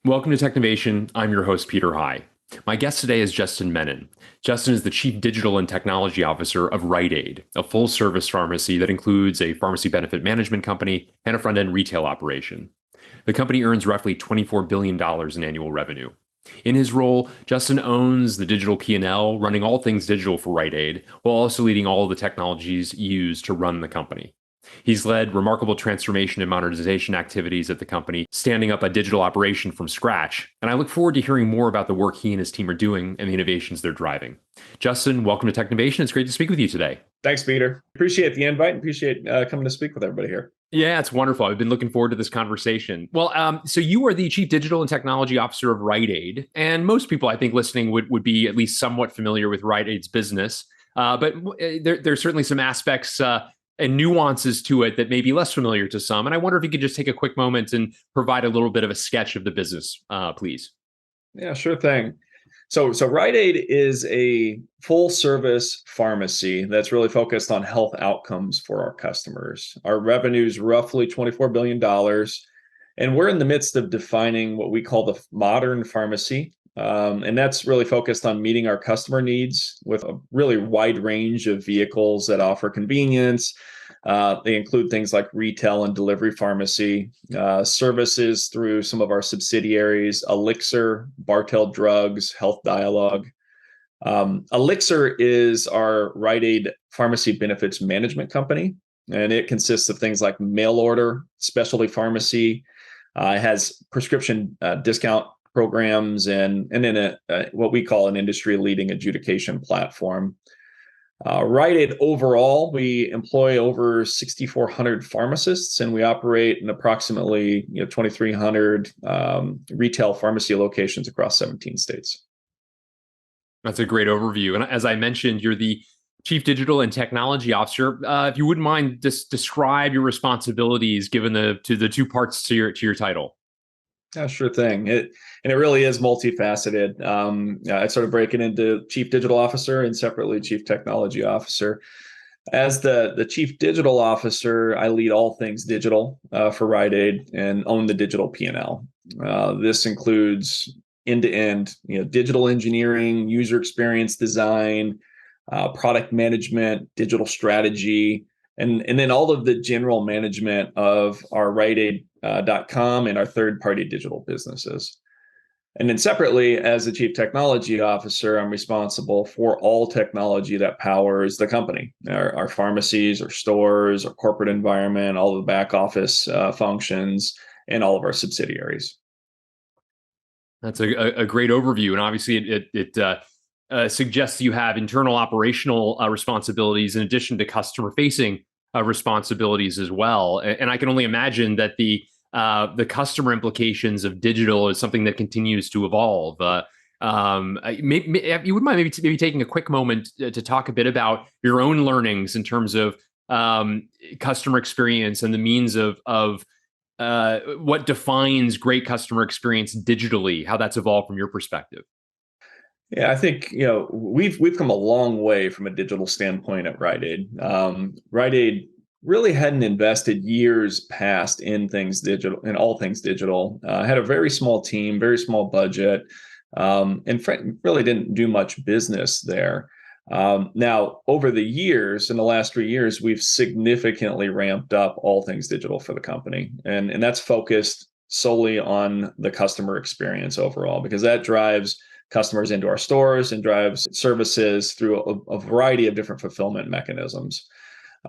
Welcome to Technovation. I'm your host, Peter High. My guest today is Justin Mennen. Justin is the Chief Digital and Technology Officer of Rite Aid, a full service pharmacy that includes a pharmacy benefit management company and a front end retail operation. The company earns roughly $24 billion in annual revenue. In his role, Justin owns the digital P&L, running all things digital for Rite Aid, while also leading all of the technologies used to run the company. He's led remarkable transformation and modernization activities at the company, standing up a digital operation from scratch. And I look forward to hearing more about the work he and his team are doing and the innovations they're driving. Justin, welcome to Technovation. It's great to speak with you today. Thanks, Peter. Appreciate the invite and appreciate coming to speak with everybody here. Yeah, it's wonderful. I've been looking forward to this conversation. Well, so you are the Chief Digital and Technology Officer of Rite Aid, and most people, I think, listening would be at least somewhat familiar with Rite Aid's business. But there's certainly some aspects and nuances to it that may be less familiar to some. And I wonder if you could just take a quick moment and provide a little bit of a sketch of the business, please. Yeah, sure thing. So Rite Aid is a full service pharmacy that's really focused on health outcomes for our customers. Our revenue is roughly $24 billion. And we're in the midst of defining what we call the modern pharmacy. And that's really focused on meeting our customer needs with a really wide range of vehicles that offer convenience. They include things like retail and delivery pharmacy, services through some of our subsidiaries, Elixir, Bartell Drugs, Health Dialogue. Elixir is our Rite Aid pharmacy benefits management company, and it consists of things like mail order, specialty pharmacy. It has prescription discount programs and then what we call an industry-leading adjudication platform. Rite Aid overall, we employ over 6,400 pharmacists, and we operate in approximately 2,300 retail pharmacy locations across 17 states. That's a great overview. And as I mentioned, you're the Chief Digital and Technology Officer. If you wouldn't mind, just describe your responsibilities given the two parts to your title. Yeah, sure thing. It really is multifaceted. I sort of break it into Chief Digital Officer and separately Chief Technology Officer. As the Chief Digital Officer, I lead all things digital for Rite Aid and own the digital P&L. This includes end-to-end, digital engineering, user experience design, product management, digital strategy, and then all of the general management of our Rite Aid.com and our third-party digital businesses. And then separately, as the Chief Technology Officer, I'm responsible for all technology that powers the company, our pharmacies, our stores, our corporate environment, all the back office functions, and all of our subsidiaries. That's a great overview. And obviously, it suggests you have internal operational responsibilities in addition to customer-facing responsibilities as well. And I can only imagine that the customer implications of digital is something that continues to evolve. You wouldn't mind maybe taking a quick moment to talk a bit about your own learnings in terms of customer experience and the means of what defines great customer experience digitally, how that's evolved from your perspective. Yeah, I think we've come a long way from a digital standpoint at Rite Aid. Rite Aid really hadn't invested years past in all things digital. Had a very small team, very small budget, and really didn't do much business there. Now, over the years, in the last 3 years, we've significantly ramped up all things digital for the company, and that's focused solely on the customer experience overall, because that drives customers into our stores and drives services through a variety of different fulfillment mechanisms.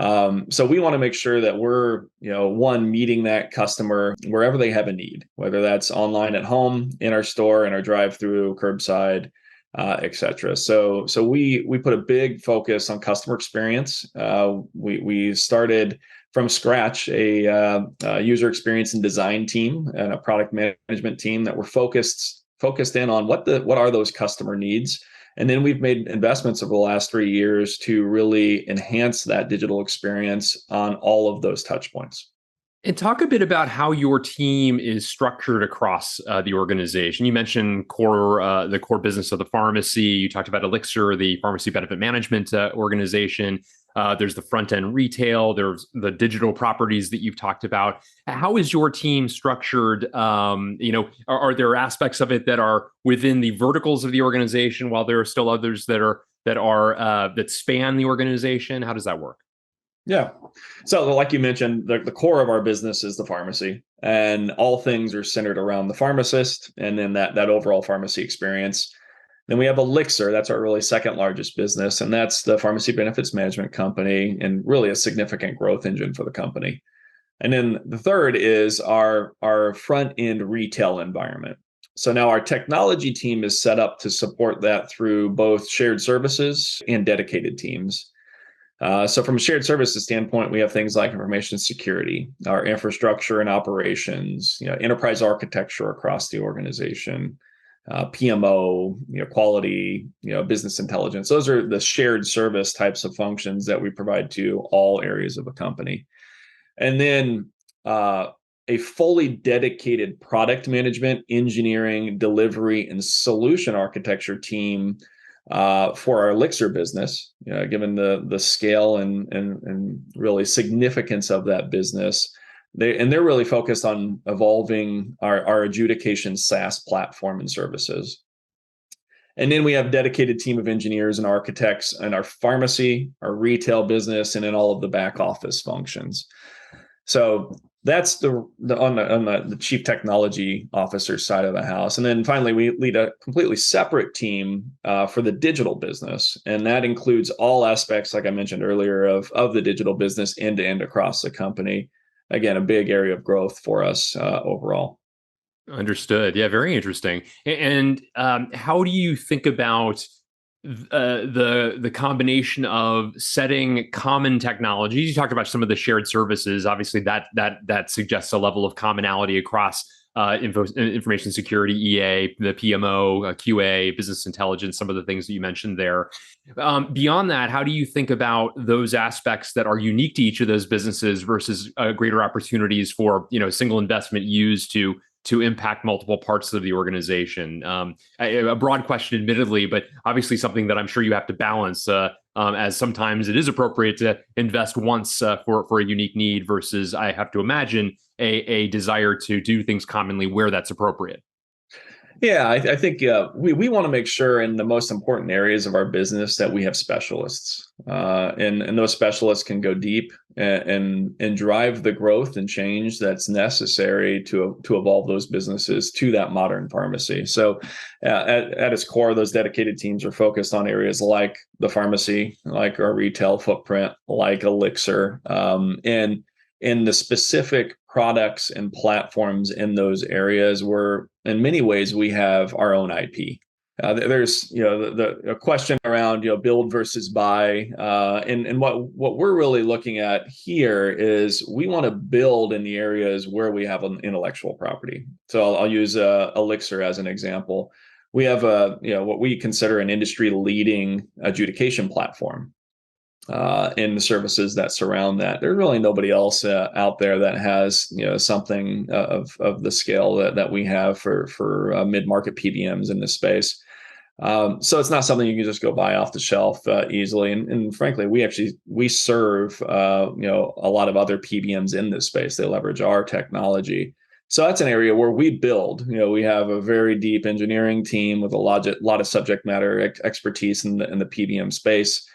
So we want to make sure that we're, meeting that customer wherever they have a need, whether that's online at home, in our store, in our drive-through, curbside, et cetera. So we put a big focus on customer experience. We started from scratch a user experience and design team and a product management team that were focused in on what are those customer needs. And then we've made investments over the last 3 years to really enhance that digital experience on all of those touch points. And talk a bit about how your team is structured across the organization. You mentioned the core business of the pharmacy. You talked about Elixir, the pharmacy benefit management organization. There's the front end retail. There's the digital properties that you've talked about. How is your team structured? Are there aspects of it that are within the verticals of the organization, while there are still others that span the organization? How does that work? Yeah. So, like you mentioned, the core of our business is the pharmacy, and all things are centered around the pharmacist and then that overall pharmacy experience. Then we have Elixir, that's our really second largest business, and that's the pharmacy benefits management company and really a significant growth engine for the company. And then the third is our front end retail environment. So now our technology team is set up to support that through both shared services and dedicated teams. So from a shared services standpoint, we have things like information security, our infrastructure and operations, enterprise architecture across the organization, PMO, quality, business intelligence. Those are the shared service types of functions that we provide to all areas of a company. And then a fully dedicated product management, engineering, delivery, and solution architecture team for our Elixir business, given the scale and really significance of that business. They're really focused on evolving our adjudication SaaS platform and services. And then we have a dedicated team of engineers and architects in our pharmacy, our retail business, and in all of the back office functions. So that's on the chief technology officer side of the house. And then finally, we lead a completely separate team for the digital business. And that includes all aspects, like I mentioned earlier, of the digital business end to end across the company. Again, a big area of growth for us overall. Understood. Yeah, very interesting. And how do you think about the combination of setting common technologies? You talked about some of the shared services. Obviously, that suggests a level of commonality across information security, EA, the PMO, QA, business intelligence, some of the things that you mentioned there. Beyond that, how do you think about those aspects that are unique to each of those businesses versus greater opportunities for single investment used to impact multiple parts of the organization? A broad question, admittedly, but obviously something that I'm sure you have to balance, as sometimes it is appropriate to invest once for a unique need versus, I have to imagine, a desire to do things commonly where that's appropriate. Yeah, I think we want to make sure in the most important areas of our business that we have specialists, and those specialists can go deep and drive the growth and change that's necessary to evolve those businesses to that modern pharmacy. So, at its core, those dedicated teams are focused on areas like the pharmacy, like our retail footprint, like Elixir, and in the specific products and platforms in those areas where in many ways we have our own IP. There's the question around build versus buy, and what we're really looking at here is we want to build in the areas where we have an intellectual property. So I'll use Elixir as an example. We have what we consider an industry leading adjudication platform. In the services that surround that, there's really nobody else out there that has something of the scale that we have for mid-market PBMs in this space. So it's not something you can just go buy off the shelf easily. And frankly, we serve a lot of other PBMs in this space. They leverage our technology. So that's an area where we build. We have a very deep engineering team with a lot of subject matter expertise in the PBM space.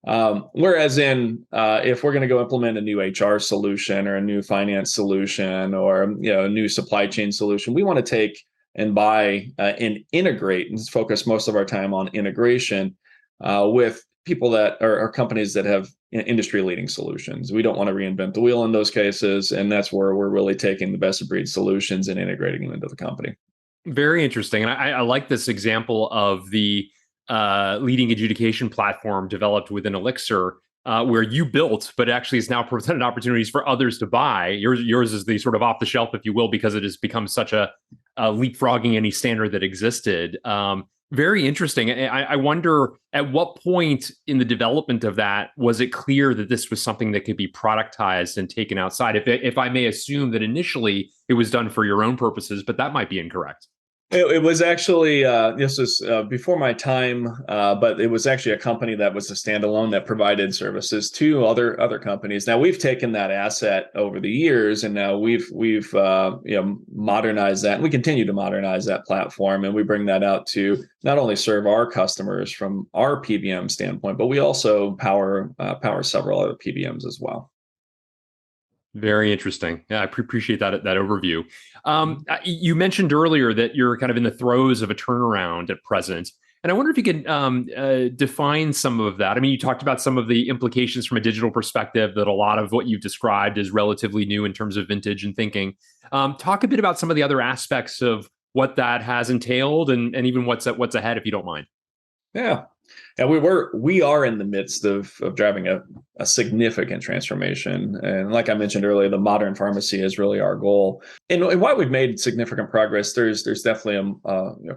Whereas if we're going to go implement a new HR solution or a new finance solution or a new supply chain solution, we want to take and buy and integrate and focus most of our time on integration with people that are companies that have industry leading solutions. We don't want to reinvent the wheel in those cases, and that's where we're really taking the best of breed solutions and integrating them into the company. Very interesting, and I like this example of the leading adjudication platform developed within Elixir, where you built, but actually is now presented opportunities for others to buy. Yours is the sort of off the shelf, if you will, because it has become such a leapfrogging any standard that existed. Very interesting. I wonder at what point in the development of that was it clear that this was something that could be productized and taken outside? If I may assume that initially it was done for your own purposes, but that might be incorrect. It was actually this was before my time, but it was actually a company that was a standalone that provided services to other companies. Now we've taken that asset over the years, and now we've modernized that, and we continue to modernize that platform, and we bring that out to not only serve our customers from our PBM standpoint, but we also power several other PBMs as well. Very interesting. Yeah, I appreciate that overview. You mentioned earlier that you're kind of in the throes of a turnaround at present, and I wonder if you could define some of that. I mean, you talked about some of the implications from a digital perspective that a lot of what you've described is relatively new in terms of vintage and thinking. Talk a bit about some of the other aspects of what that has entailed, and even what's ahead, if you don't mind. Yeah. Yeah, we are in the midst of driving a significant transformation. And like I mentioned earlier, the modern pharmacy is really our goal. And while we've made significant progress, there's definitely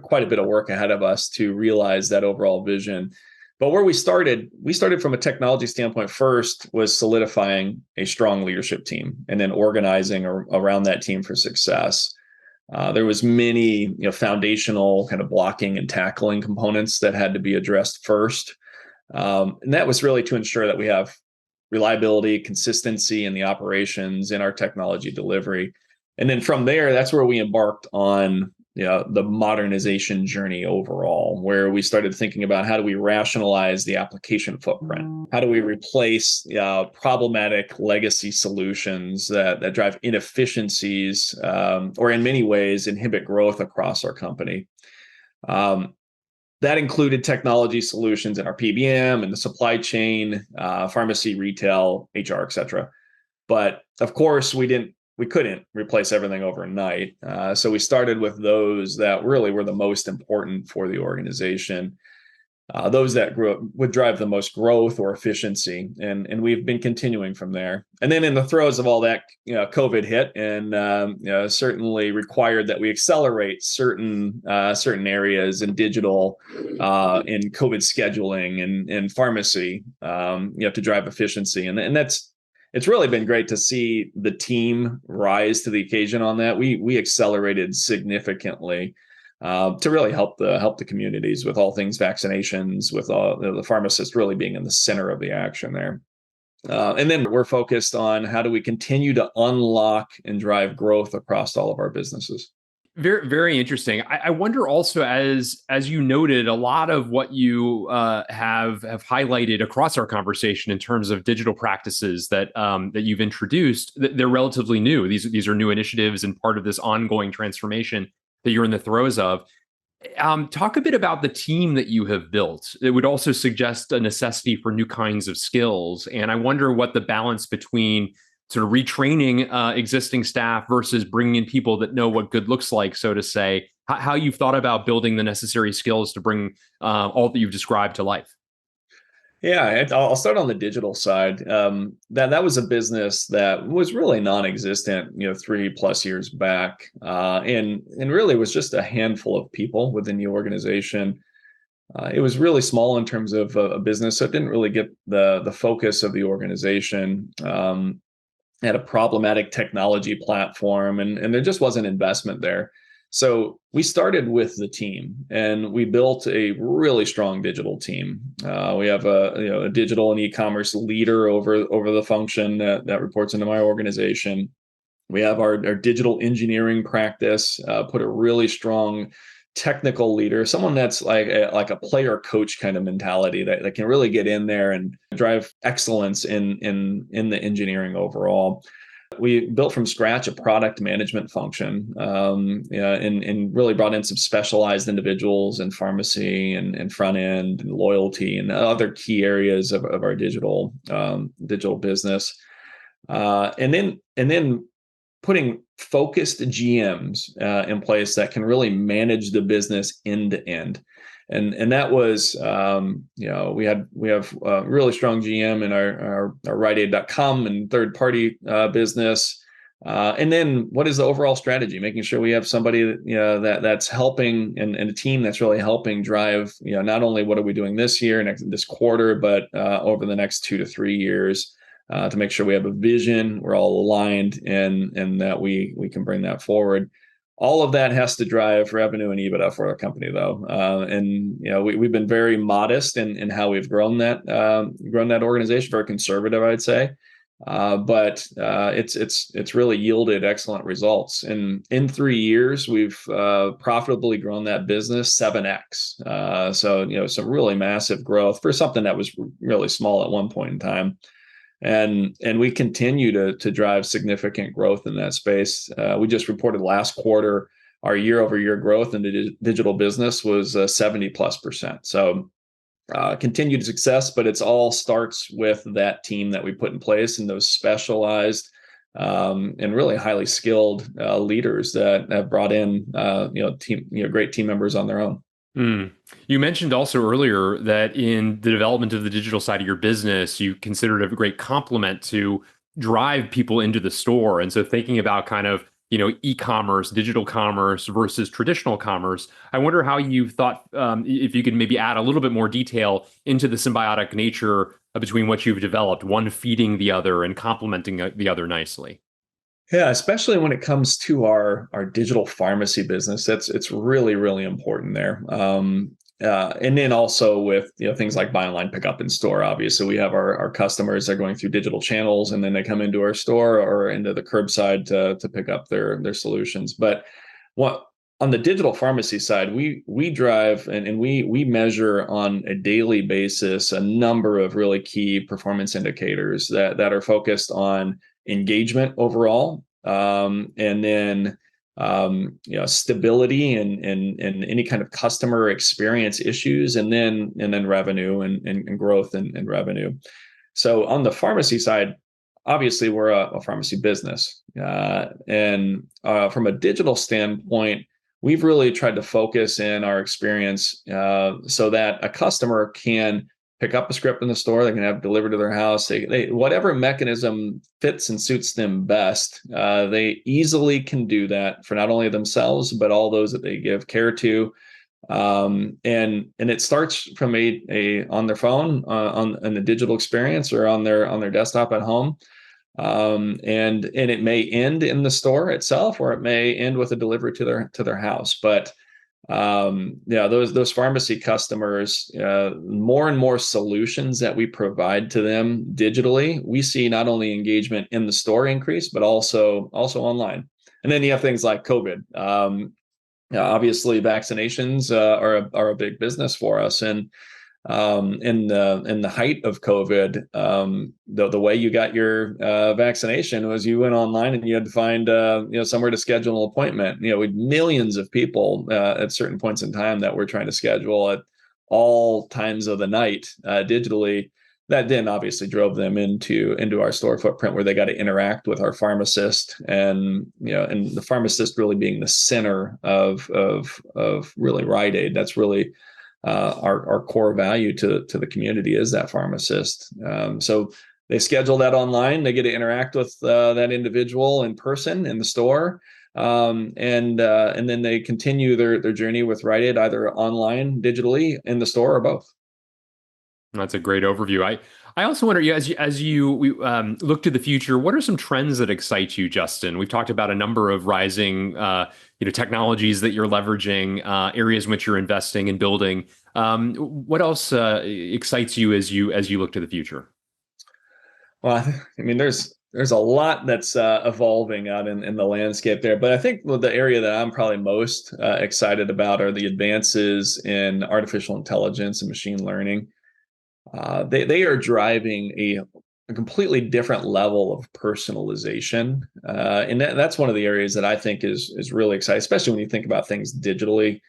quite a bit of work ahead of us to realize that overall vision. But where we started from a technology standpoint first was solidifying a strong leadership team and then organizing around that team for success. There was many, foundational kind of blocking and tackling components that had to be addressed first, and that was really to ensure that we have reliability, consistency in the operations, in our technology delivery, and then from there, that's where we embarked on the modernization journey overall, where we started thinking about how do we rationalize the application footprint? How do we replace problematic legacy solutions that drive inefficiencies or in many ways inhibit growth across our company? That included technology solutions in our PBM and the supply chain, pharmacy, retail, HR, et cetera. But of course, we couldn't replace everything overnight. So we started with those that really were the most important for the organization, those that would drive the most growth or efficiency. And we've been continuing from there. And then in the throes of all that, COVID hit and certainly required that we accelerate certain areas in digital, in COVID scheduling and pharmacy, to drive efficiency. And it's really been great to see the team rise to the occasion on that. We accelerated significantly to really help the communities with all things vaccinations, with all the pharmacists really being in the center of the action there. And then we're focused on how do we continue to unlock and drive growth across all of our businesses. Very, very interesting. I wonder also, as you noted, a lot of what you have highlighted across our conversation in terms of digital practices that you've introduced, they're relatively new. These are new initiatives and part of this ongoing transformation that you're in the throes of. Talk a bit about the team that you have built. It would also suggest a necessity for new kinds of skills, and I wonder what the balance between sort of retraining existing staff versus bringing in people that know what good looks like, so to say, how you've thought about building the necessary skills to bring all that you've described to life. Yeah, I'll start on the digital side. That was a business that was really non-existent, 3+ years back, and really was just a handful of people within the organization. It was really small in terms of a business, so it didn't really get the focus of the organization. Had a problematic technology platform, and there just wasn't investment there. So we started with the team, and we built a really strong digital team. We have a digital and e-commerce leader over the function that reports into my organization. We have our digital engineering practice, put a really strong technical leader, someone that's like a player coach kind of mentality that can really get in there and drive excellence in the engineering overall. We built from scratch a product management function, and really brought in some specialized individuals in pharmacy and front end and loyalty and other key areas of our digital business, and then putting focused GMs in place that can really manage the business end to end. And that was, we have a really strong GM in our Rite Aid.com and third party business. And then what is the overall strategy? Making sure we have somebody that's helping and a team that's really helping drive, not only what are we doing this year, this quarter, but over the next 2 to 3 years, to make sure we have a vision, we're all aligned, and that we can bring that forward. All of that has to drive revenue and EBITDA for our company, though. And we've been very modest in how we've grown that organization, very conservative, I'd say. But it's really yielded excellent results. And in 3 years, we've profitably grown that business 7x. So some really massive growth for something that was really small at one point in time. And we continue to drive significant growth in that space. We just reported last quarter our year-over-year growth in the digital business was 70+%. So continued success, but it's all starts with that team that we put in place and those specialized and really highly skilled leaders that have brought in great team members on their own. Mm. You mentioned also earlier that in the development of the digital side of your business, you considered it a great complement to drive people into the store. And so thinking about kind of, e-commerce, digital commerce versus traditional commerce, I wonder how you've thought, if you could maybe add a little bit more detail into the symbiotic nature between what you've developed, one feeding the other and complementing the other nicely. Yeah, especially when it comes to our digital pharmacy business, it's really, really important there. And then also with things like buy online, pick up in store. Obviously, we have our customers that are going through digital channels, and then they come into our store or into the curbside to pick up their solutions. But what on the digital pharmacy side, we drive and we measure on a daily basis a number of really key performance indicators that are focused on engagement overall, and then stability and any kind of customer experience issues, and then revenue and growth and revenue. So on the pharmacy side, obviously we're a pharmacy business, and from a digital standpoint, we've really tried to focus in our experience so that a customer can pick up a script in the store, they can have it delivered to their house. They whatever mechanism fits and suits them best, they easily can do that for not only themselves but all those that they give care to. And it starts from a on their phone, on the digital experience, or on their desktop at home. And it may end in the store itself, or it may end with a delivery to their house. But those pharmacy customers, more and more solutions that we provide to them digitally, we see not only engagement in the store increase, but also online. And then you have things like COVID. Obviously, vaccinations are a big business for us, and in the height of COVID, the way you got your vaccination was you went online and you had to find somewhere to schedule an appointment. With millions of people at certain points in time that we're trying to schedule at all times of the night digitally. That then obviously drove them into our store footprint, where they got to interact with our pharmacist, and the pharmacist really being the center of really Rite Aid. That's really our core value to the community, is that pharmacist. So they schedule that online. They get to interact with that individual in person in the store, and then they continue their journey with Rite Aid, either online, digitally, in the store, or both. That's a great overview. I also wonder, as you look to the future, what are some trends that excite you, Justin? We've talked about a number of rising, technologies that you're leveraging, areas in which you're investing and building. What else excites you as you look to the future? Well, I mean, there's a lot that's evolving out in the landscape there, but I think the area that I'm probably most excited about are the advances in artificial intelligence and machine learning. They are driving a completely different level of personalization, and that's one of the areas that I think is really exciting, especially when you think about things digitally,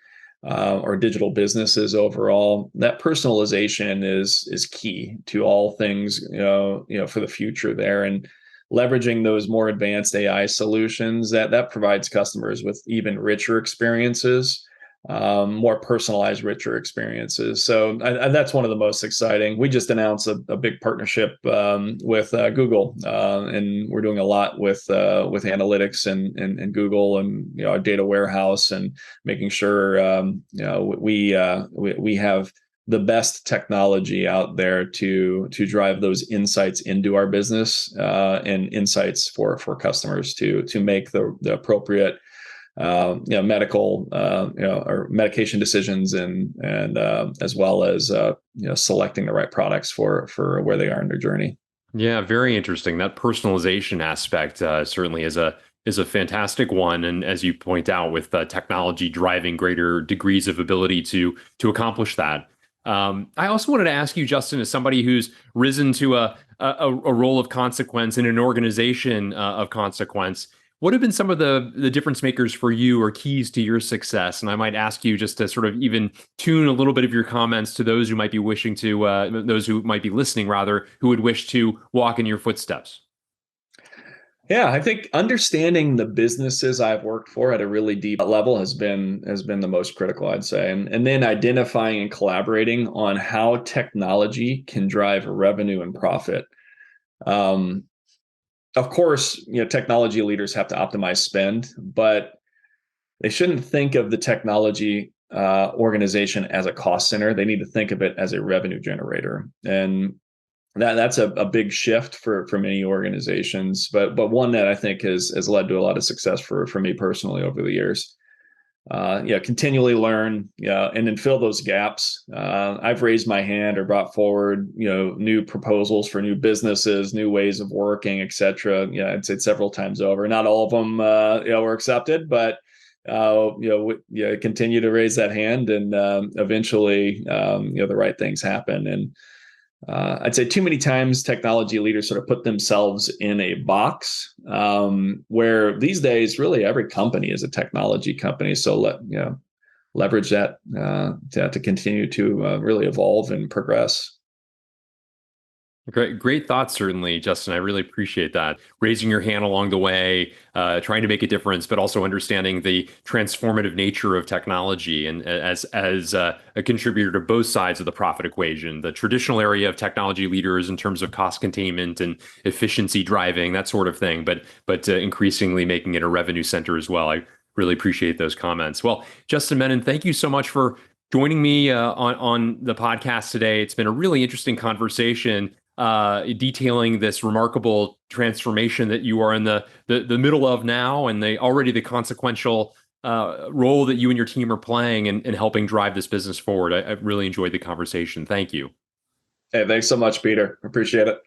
or digital businesses overall. That personalization is key to all things, for the future there, and leveraging those more advanced AI solutions that provides customers with even richer experiences. more personalized, richer experiences. So that's one of the most exciting. We just announced a big partnership with Google, and we're doing a lot with analytics and Google and our data warehouse and making sure we have the best technology out there to drive those insights into our business and insights for customers to make the appropriate medical or medication decisions and as well as selecting the right products for where they are in their journey. Yeah, very interesting. That personalization aspect certainly is a fantastic one, and as you point out, with technology driving greater degrees of ability to accomplish that. I also wanted to ask you, Justin, as somebody who's risen to a role of consequence in an organization of consequence, what have been some of the difference makers for you or keys to your success? And I might ask you just to sort of even tune a little bit of your comments to those who might be wishing to, those who might be listening rather, who would wish to walk in your footsteps. Yeah, I think understanding the businesses I've worked for at a really deep level has been the most critical, I'd say. And then identifying and collaborating on how technology can drive revenue and profit. Um, of course, technology leaders have to optimize spend, but they shouldn't think of the technology organization as a cost center. They need to think of it as a revenue generator. And that's a big shift for many organizations, but one that I think has led to a lot of success for me personally over the years. Continually learn, and then fill those gaps. I've raised my hand or brought forward, new proposals for new businesses, new ways of working, et cetera. I'd say several times over. Not all of them, were accepted, but continue to raise that hand, and eventually, the right things happen. And I'd say too many times technology leaders sort of put themselves in a box, where these days really every company is a technology company. So leverage that to continue to really evolve and progress. Great thoughts, certainly, Justin. I really appreciate that. Raising your hand along the way, trying to make a difference, but also understanding the transformative nature of technology, and as a contributor to both sides of the profit equation. The traditional area of technology leaders in terms of cost containment and efficiency driving, that sort of thing, but increasingly making it a revenue center as well. I really appreciate those comments. Well, Justin Mennen, thank you so much for joining me on the podcast today. It's been a really interesting conversation, detailing this remarkable transformation that you are in the middle of now, and the consequential role that you and your team are playing in helping drive this business forward. I really enjoyed the conversation. Thank you. Hey, thanks so much, Peter. Appreciate it.